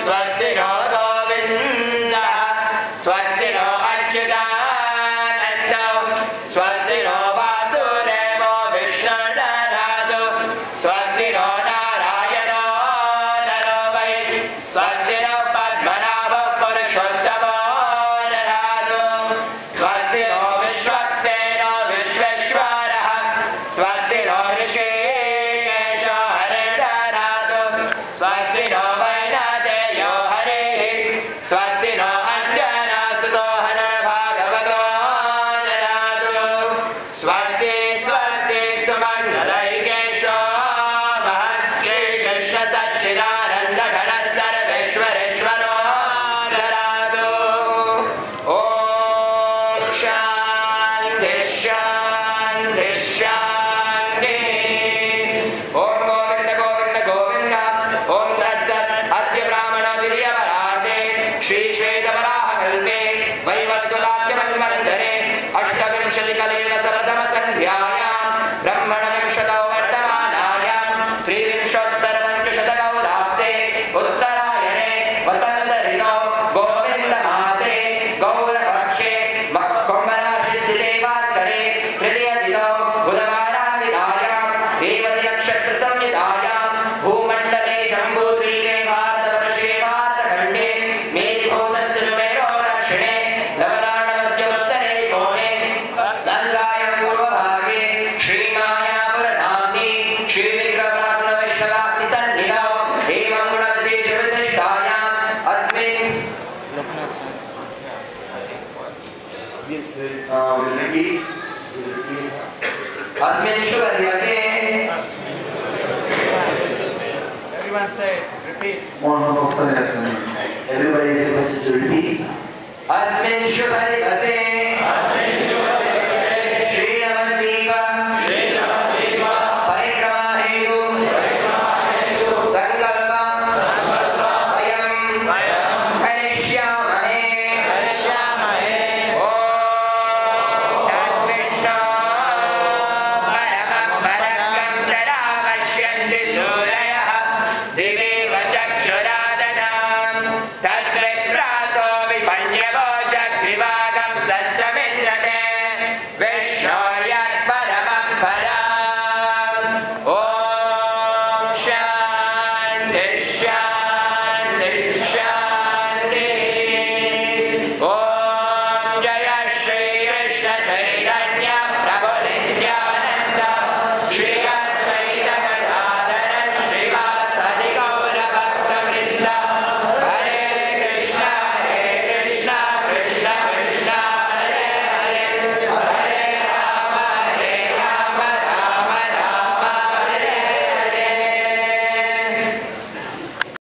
स्वस्ति नो गोविन्दः स्वस्ति नो अच्युतानन्दो स्वस्ति नो वासुदेवो विष्णुर्दधातु स्वस्ति नो नारायणो नरो वै स्वस्ति नो पद्मनाभो पुरुषोत्तमो दधातु स्वस्ति नो विश्वक्सेनो विश्वेश्वरः स्वस्ति नो ऋषिकेशो हरिर्दधातु स्वस्ति नो वैनतेयो हरिः स्वस्ति नो अंजनासुतो हननभागवतो दधातु स्वस्ति स्वस्ति सुमङ्गलैकेशो महत् श्रीकृष्ण सच्चिदानन्द घन सर्वेश्वरेश्वरो दधातु ॐ शान्ति शान्ति शान्तिः ॐ गोविन्द गोविन्द गोविन्द ॐ तत्सत् अद्य ब्राह्मणविर्यवरार्धे श्रीश्वेतवराहकल्पे वैवस्वताख्यमन्वन्तरे अष्टविंशतिकलेवसप्रथमसन्ध्यायां ब्रह्मणविंशतौ वर्तमानायां त्रिविंशोत्तरपञ्चशतगौराब्दे उत्तरायणे वसन्तऋतौ गोविन्दमासे गौरपक्षे कुम्भराशिस्थिते भास्करे तृतीयतिथौ बुधवारान्वितायां रेवतीनक्षत्रसंहितायां भूमण्डले जम्बूद्वीपे भारतवर्षे भारतखण्डे मेदिभूतस्य सुमेरो दक्षिणे लवलाटवस्य उत्तरे कोणे गङ्गायां पूर्वभागे श्रीमायापुरधाम्नि श्रीविग्रहब्रह्मवैष्णवाग्निसन्निधौ एवं गुणविशेषविशिष्टायाम् अस्मिन् अस्मिन् शुभदिवसे Everyone say, repeat. Everybody is requested to repeat. अस्मिन् शुभदिवसे श्रीनवद्वीप परिक्रमाहेतु संकल्पं वयं करिष्यामहे ॐ तद्विष्णो परमं परमं सदा पश्यन्ति सूरयः दिवेव चक्षुराददां तद्विप्रासो विपन्यवो चक्रिवागं सस्समिन्द्रते विष्णो यत्परमं पदम् ॐ शान्ति शान्ति